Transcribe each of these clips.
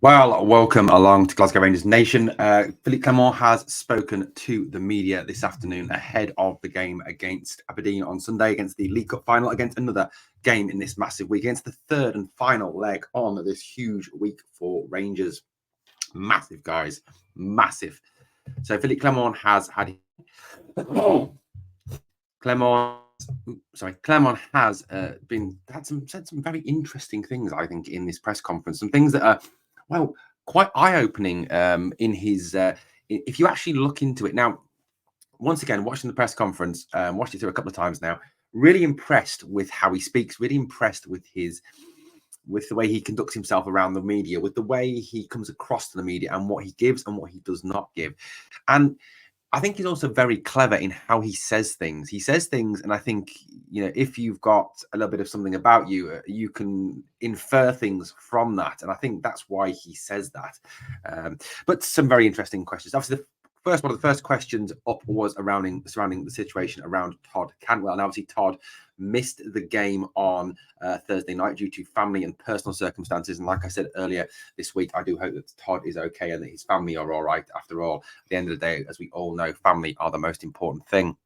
Well, welcome along to Glasgow Rangers Nation. Philippe Clement has spoken to the media this afternoon ahead of the game against Aberdeen on Sunday, against the League Cup final, against another game in this massive week, against the third and final leg on this huge week for Rangers. Massive, guys. Massive. So Philippe Clement has had... Clement has said some very interesting things, I think, in this press conference. Some things that are, well, quite eye-opening in his... if you actually look into it. Now, once again, watching the press conference, watched it through a couple of times now, really impressed with how he speaks, really impressed with the way he conducts himself around the media, with the way he comes across to the media and what he gives and what he does not give. And I think he's also very clever in how he says things. He says things, and I think, if you've got a little bit of something about you, you can infer things from that. And I think that's why he says that. But some very interesting questions. Obviously, one of the first questions up was surrounding the situation around Todd Cantwell. And obviously, Todd missed the game on Thursday night due to family and personal circumstances. And like I said earlier this week, I do hope that Todd is okay and that his family are all right. After all, at the end of the day, as we all know, family are the most important thing.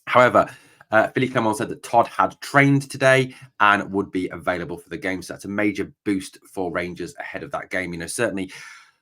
However, Philippe Clement said that Todd had trained today and would be available for the game. So that's a major boost for Rangers ahead of that game. Certainly...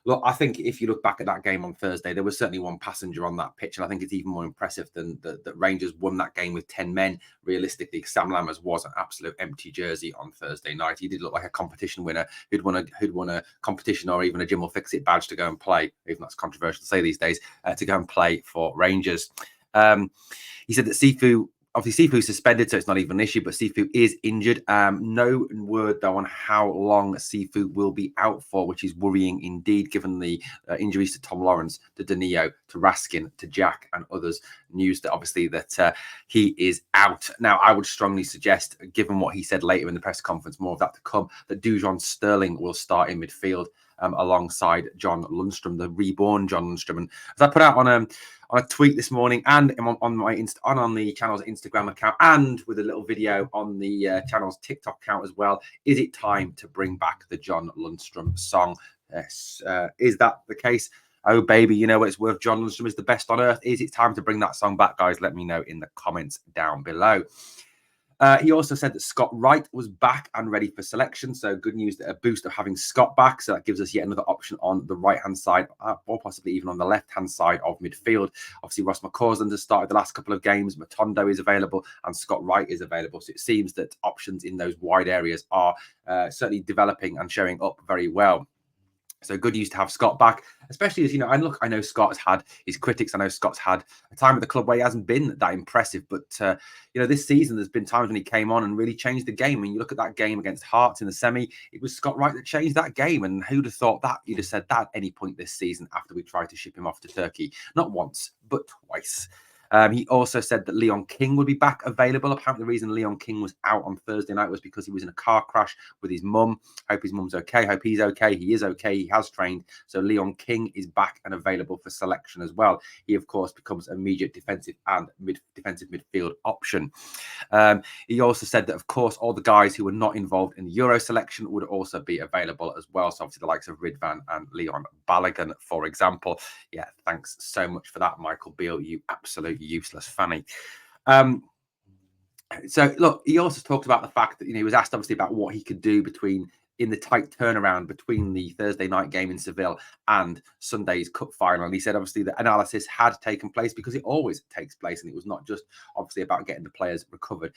Look, I think if you look back at that game on Thursday, there was certainly one passenger on that pitch. And I think it's even more impressive than that Rangers won that game with 10 men. Realistically, Sam Lammers was an absolute empty jersey on Thursday night. He did look like a competition winner who'd won a competition or even a Jim will fix it badge to go and play, even that's controversial to say these days, to go and play for Rangers. He said that Sifu suspended, so it's not even an issue, but Sifu is injured. No word, though, on how long Sifu will be out for, which is worrying indeed, given the injuries to Tom Lawrence, to Danilo, to Raskin, to Jack, and others. News that obviously that he is out. Now, I would strongly suggest, given what he said later in the press conference, more of that to come, that Dujon Sterling will start in midfield alongside John Lundstrom, the reborn John Lundstrom. And as I put out on a tweet this morning and on the channel's Instagram account and with a little video on the channel's TikTok account as well, is it time to bring back the John Lundstrom song? Yes. Is that the case? Oh, baby, you know what it's worth. John Lundstrom is the best on earth. Is it time to bring that song back, guys? Let me know in the comments down below. He also said that Scott Wright was back and ready for selection. So good news, that a boost of having Scott back. So that gives us yet another option on the right-hand side or possibly even on the left-hand side of midfield. Obviously, Ross McCausland has started the last couple of games. Matondo is available and Scott Wright is available. So it seems that options in those wide areas are certainly developing and showing up very well. So good news to have Scott back, especially as, I know Scott has had his critics. I know Scott's had a time at the club where he hasn't been that impressive. But, this season, there's been times when he came on and really changed the game. When you look at that game against Hearts in the semi, it was Scott Wright that changed that game. And who'd have thought that? You'd have said that at any point this season after we tried to ship him off to Turkey. Not once, but twice. He also said that Leon King would be back available. Apparently, the reason Leon King was out on Thursday night was because he was in a car crash with his mum. Hope his mum's okay. Hope he's okay. He is okay. He has trained. So Leon King is back and available for selection as well. He, of course, becomes immediate defensive and defensive midfield option. He also said that, of course, all the guys who were not involved in the Euro selection would also be available as well. So obviously the likes of Ridvan and Leon Balogun, for example. Yeah, thanks so much for that, Michael Beale, you absolute useless fanny. So look, he also talked about the fact that he was asked obviously about what he could do in the tight turnaround between the Thursday night game in Seville and Sunday's cup final. And he said obviously that analysis had taken place because it always takes place, and it was not just obviously about getting the players recovered.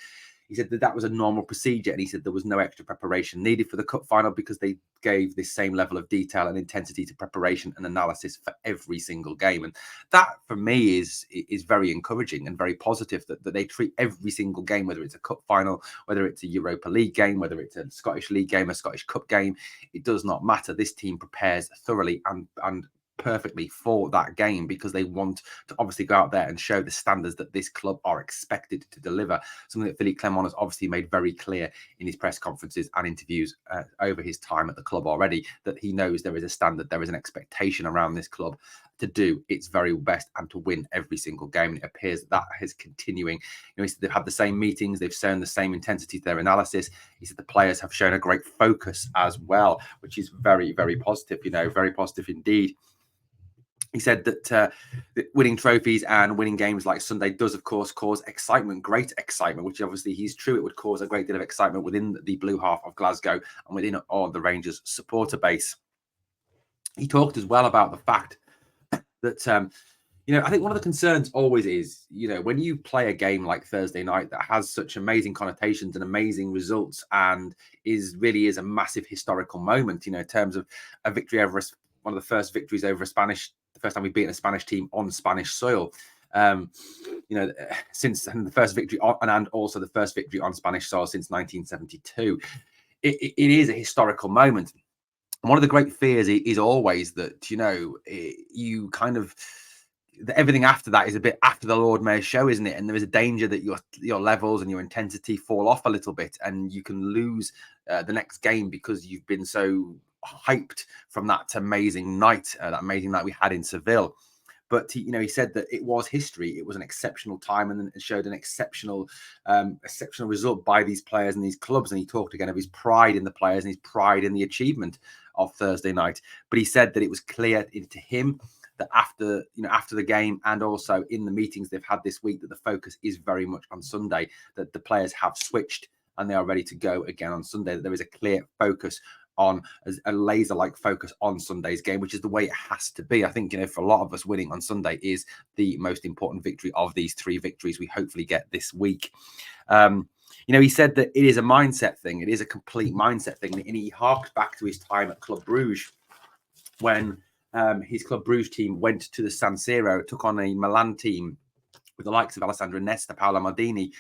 He said that was a normal procedure, and he said there was no extra preparation needed for the cup final because they gave this same level of detail and intensity to preparation and analysis for every single game. And that, for me, is very encouraging and very positive that they treat every single game, whether it's a cup final, whether it's a Europa League game, whether it's a Scottish League game, a Scottish Cup game. It does not matter. This team prepares thoroughly and perfectly for that game because they want to obviously go out there and show the standards that this club are expected to deliver. Something that Philippe Clement has obviously made very clear in his press conferences and interviews over his time at the club already, that he knows there is a standard, there is an expectation around this club to do its very best and to win every single game. And it appears that is continuing. He said they've had the same meetings, they've shown the same intensity to their analysis. He said the players have shown a great focus as well, which is very, very positive, very positive indeed. He said that winning trophies and winning games like Sunday does, of course, cause excitement, great excitement, which obviously he's true. It would cause a great deal of excitement within the blue half of Glasgow and within all the Rangers supporter base. He talked as well about the fact that, I think one of the concerns always is, when you play a game like Thursday night that has such amazing connotations and amazing results and really is a massive historical moment, in terms of a victory over one of the first victories over the first time we've beaten a Spanish team on Spanish soil, since the first victory and also the first victory on Spanish soil since 1972. It is a historical moment. One of the great fears is always that, you kind of, everything after that is a bit after the Lord Mayor's show, isn't it? And there is a danger that your levels and your intensity fall off a little bit and you can lose the next game because you've been so hyped from that amazing night we had in Seville. But he said that it was history. It was an exceptional time, and it showed an exceptional result by these players and these clubs. And he talked again of his pride in the players and his pride in the achievement of Thursday night. But he said that it was clear to him that after the game and also in the meetings they've had this week, that the focus is very much on Sunday. That the players have switched and they are ready to go again on Sunday. That there is a clear focus on a laser-like focus on Sunday's game, which is the way it has to be. I think, for a lot of us, winning on Sunday is the most important victory of these three victories we hopefully get this week. He said that it is a mindset thing. It is a complete mindset thing. And he harked back to his time at Club Bruges when his Club Bruges team went to the San Siro, took on a Milan team with the likes of Alessandro Nesta, Paolo Maldini,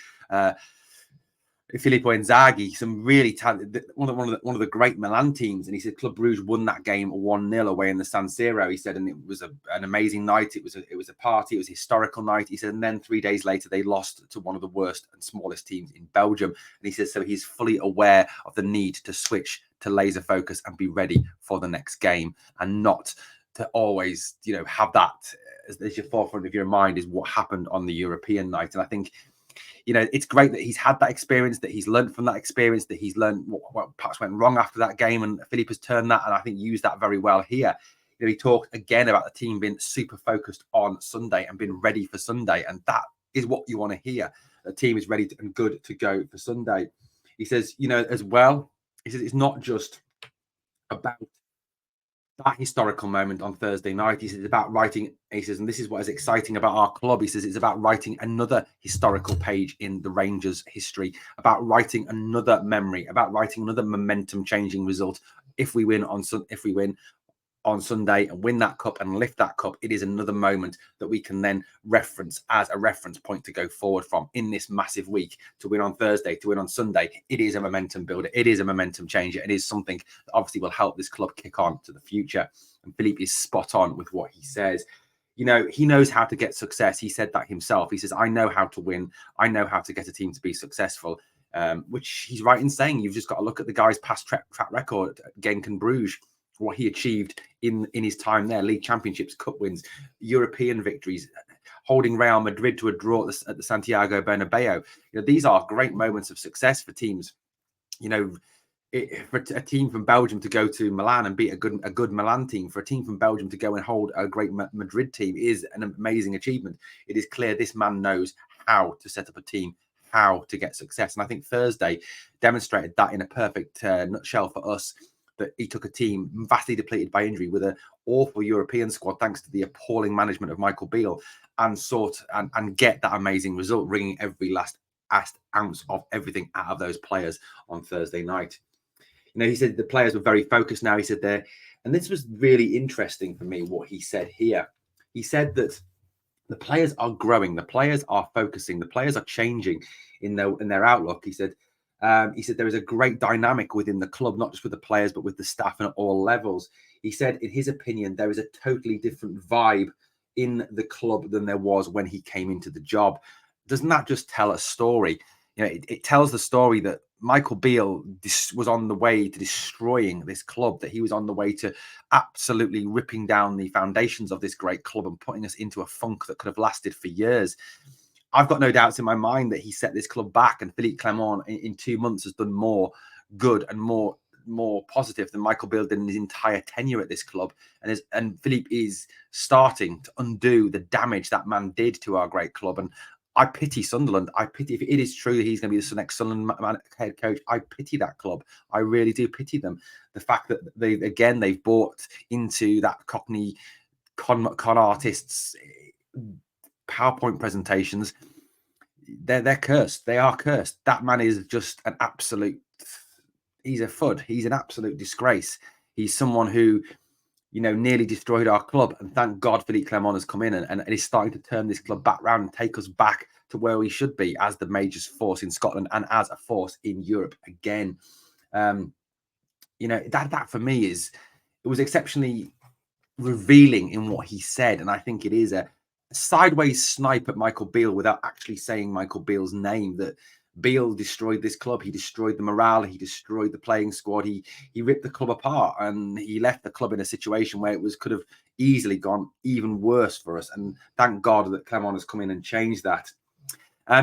Filippo Inzaghi, some really talented, one of the great Milan teams. And he said Club Bruges won that game 1-0 away in the San Siro. He said, and it was an amazing night. It was a party. It was a historical night. He said, and then 3 days later they lost to one of the worst and smallest teams in Belgium. And he says, so he's fully aware of the need to switch to laser focus and be ready for the next game, and not to always, have that as your forefront of your mind is what happened on the European night. And I think, it's great that he's had that experience, that he's learned from that experience, that he's learned what perhaps went wrong after that game. And Philippe has turned that, and I think used that very well here. He talked again about the team being super focused on Sunday and being ready for Sunday. And that is what you want to hear. The team is ready and good to go for Sunday. He says, as well, he says, it's not just about that historical moment on Thursday night. He says it's about writing, he says, and this is what is exciting about our club. He says it's about writing another historical page in the Rangers history, about writing another memory, about writing another momentum changing result. If we win on Sunday and win that cup and lift that cup, it is another moment that we can then reference as a reference point to go forward from in this massive week. To win on Thursday, to win on Sunday, it is a momentum builder. It is a momentum changer. It is something that obviously will help this club kick on to the future. And Philippe is spot on with what he says. He knows how to get success. He said that himself. He says, I know how to win. I know how to get a team to be successful. Which he's right in saying. You've just got to look at the guy's past track record at Genk and Bruges, what he achieved in his time there: league championships, cup wins, European victories, holding Real Madrid to a draw at the Santiago Bernabeu. These are great moments of success for teams. For a team from Belgium to go to Milan and beat a good Milan team, for a team from Belgium to go and hold a great Madrid team is an amazing achievement. It is clear this man knows how to set up a team, how to get success. And I think Thursday demonstrated that in a perfect nutshell for us, that he took a team vastly depleted by injury with an awful European squad, thanks to the appalling management of Michael Beale, and and get that amazing result, wringing every last ounce of everything out of those players on Thursday night. He said the players were very focused now. He said there, and this was really interesting for me, what he said here. He said that the players are growing, the players are focusing, the players are changing in their outlook. He said, He said there is a great dynamic within the club, not just with the players, but with the staff and at all levels. He said, in his opinion, there is a totally different vibe in the club than there was when he came into the job. Doesn't that just tell a story? You know, it tells the story that Michael Beale was on the way to destroying this club, that he was on the way to absolutely ripping down the foundations of this great club and putting us into a funk that could have lasted for years. I've got no doubts in my mind that he set this club back, and Philippe Clement in 2 months has done more good and more positive than Michael Beale did in his entire tenure at this club. And Philippe is starting to undo the damage that man did to our great club. And I pity Sunderland. I pity, if it is true that he's going to be the next Sunderland head coach, I pity that club. I really do pity them. The fact that they've bought into that Cockney con artists PowerPoint presentations. They're cursed. They are cursed. That man is just an absolute, he's a FUD. He's an absolute disgrace. He's someone who, you know, nearly destroyed our club. And thank God Philippe Clement has come in and is starting to turn this club back round and take us back to where we should be as the major force in Scotland and as a force in Europe again. You know, that for me it was exceptionally revealing in what he said. And I think it is a sideways snipe at Michael Beale without actually saying Michael Beale's name, that Beale destroyed this club. He destroyed the morale. He destroyed the playing squad. He ripped the club apart, and he left the club in a situation where it could have easily gone even worse for us. And thank God that Clement has come in and changed that.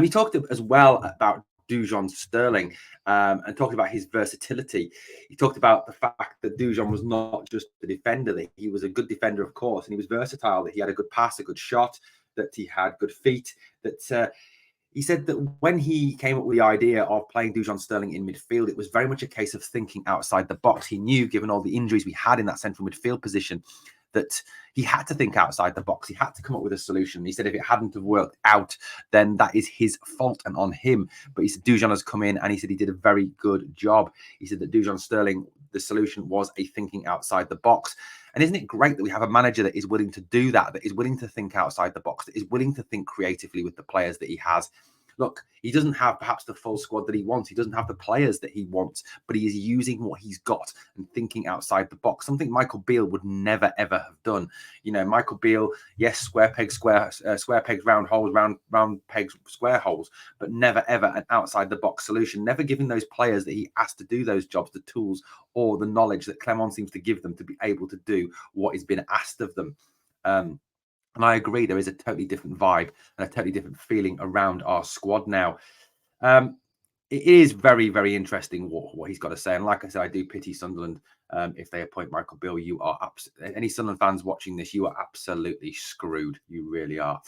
He talked as well about Dujon Sterling and talked about his versatility. He talked about the fact that Dujon was not just a defender, that he was a good defender, of course, and he was versatile, that he had a good pass, a good shot, that he had good feet, that he said that when he came up with the idea of playing Dujon Sterling in midfield, it was very much a case of thinking outside the box. He knew, given all the injuries we had in that central midfield position, that he had to think outside the box. He had to come up with a solution. He said if it hadn't have worked out, then that is his fault and on him. But he said Dujon has come in and he said he did a very good job. He said that Dujon Sterling, the solution was a thinking outside the box. And isn't it great that we have a manager that is willing to do that, that is willing to think outside the box, that is willing to think creatively with the players that he has? Look, he doesn't have perhaps the full squad that he wants. He doesn't have the players that he wants, but he is using what he's got and thinking outside the box, something Michael Beale would never, ever have done. You know, Michael Beale, yes, square pegs, square pegs, round holes, round pegs, square holes, but never, ever an outside the box solution, never giving those players that he asked to do those jobs the tools or the knowledge that Clement seems to give them to be able to do what is being asked of them. And I agree, there is a totally different vibe and a totally different feeling around our squad now. It is very, very interesting what he's got to say. And like I said, I do pity Sunderland if they appoint Michael Beale. You are any Sunderland fans watching this, you are absolutely screwed. You really are.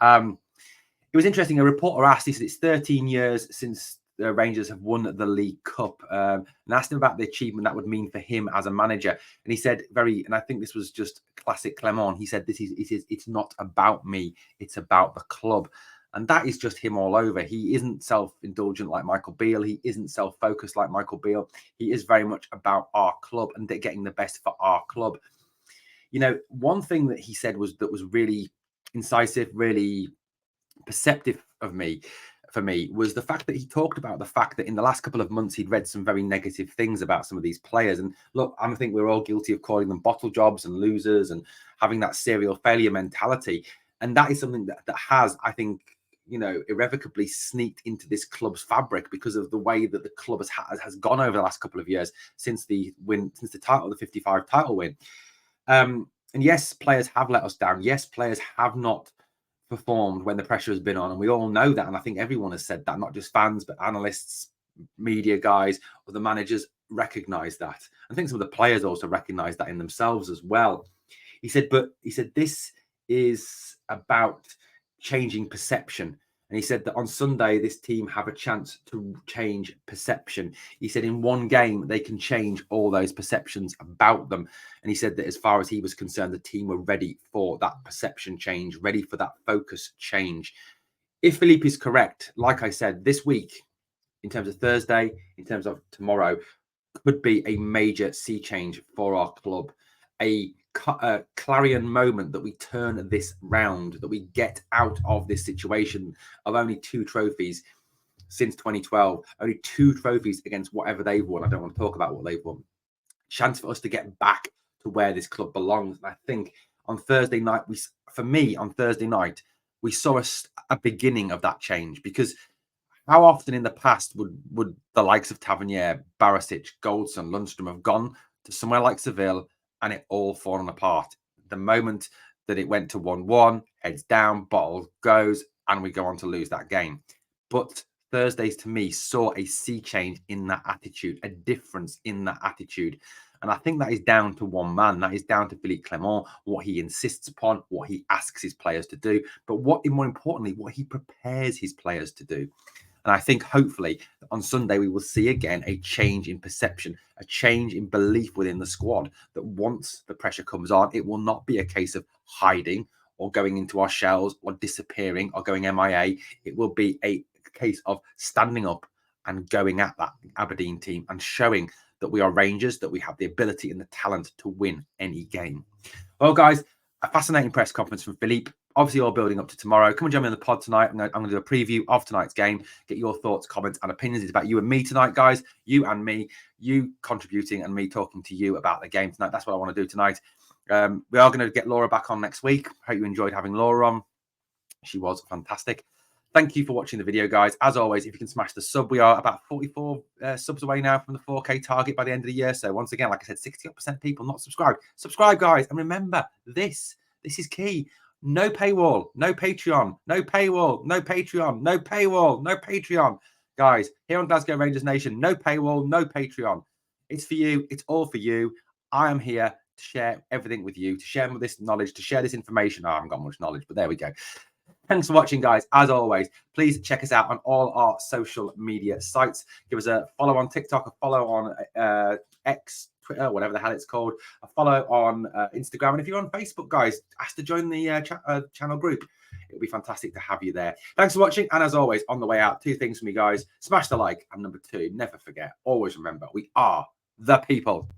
It was interesting. A reporter asked, he said it's 13 years since the Rangers have won the League Cup, and asked him about the achievement that would mean for him as a manager. And he said and I think this was just classic Clement. He said, it's not about me, it's about the club. And that is just him all over. He isn't self-indulgent like Michael Beale. He isn't self-focused like Michael Beale. He is very much about our club and getting the best for our club. You know, one thing that he said was really incisive, really perceptive for me was the fact that he talked about the fact that in the last couple of months he'd read some very negative things about some of these players. And look, I think we're all guilty of calling them bottle jobs and losers and having that serial failure mentality. And that is something that has, I think, you know, irrevocably sneaked into this club's fabric because of the way that the club has gone over the last couple of years since the 55 title win. And yes, players have let us down. Yes, players have not performed when the pressure has been on, and we all know that. And I think everyone has said that, not just fans, but analysts, media guys, or the managers recognize that. I think some of the players also recognize that in themselves as well. He said this is about changing perception. And he said that on Sunday, this team have a chance to change perception. He said in one game, they can change all those perceptions about them. And he said that as far as he was concerned, the team were ready for that perception change, ready for that focus change. If Philippe is correct, like I said, this week, in terms of Thursday, in terms of tomorrow, could be a major sea change for our club. A clarion moment that we turn this round, that we get out of this situation of only 2 trophies. since 2012. Only 2 trophies against whatever they've won. I don't want to talk about what they've won. Chance for us to get back to where this club belongs. And I think on Thursday night, on Thursday night, we saw a beginning of that change, because how often in the past would the likes of Tavernier, Barisic, Goldson, Lundstrom have gone to somewhere like Seville and it all fallen apart? The moment that it went to 1-1, heads down, bottle goes, and we go on to lose that game. But Thursdays, to me, saw a sea change in that attitude, a difference in that attitude. And I think that is down to one man. That is down to Philippe Clement, what he insists upon, what he asks his players to do, but more importantly, what he prepares his players to do. And I think hopefully on Sunday we will see again a change in perception, a change in belief within the squad, that once the pressure comes on, it will not be a case of hiding or going into our shells or disappearing or going MIA. It will be a case of standing up and going at that Aberdeen team and showing that we are Rangers, that we have the ability and the talent to win any game. Well, guys, a fascinating press conference from Philippe. Obviously, all building up to tomorrow. Come and join me on the pod tonight. I'm going to do a preview of tonight's game. Get your thoughts, comments, and opinions. It's about you and me tonight, guys. You and me. You contributing and me talking to you about the game tonight. That's what I want to do tonight. We are going to get Laura back on next week. Hope you enjoyed having Laura on. She was fantastic. Thank you for watching the video, guys. As always, if you can smash the sub, we are about 44 subs away now from the 4K target by the end of the year. So once again, like I said, 60% of people not subscribed. Subscribe, guys. And remember, this is key. No paywall, no Patreon, no paywall, no Patreon, no paywall, no Patreon. Guys, here on Glasgow Rangers Nation, no paywall, no Patreon. It's for you. It's all for you. I am here to share everything with you, to share this knowledge, to share this information. I haven't got much knowledge, but there we go. Thanks for watching, guys. As always, please check us out on all our social media sites. Give us a follow on TikTok, a follow on X, Twitter, whatever the hell it's called, a follow on Instagram. And if you're on Facebook, guys, ask to join the channel group. It would be fantastic to have you there. Thanks for watching. And as always, on the way out, 2 things for me, guys. Smash the like. And number 2, never forget, always remember, we are the people.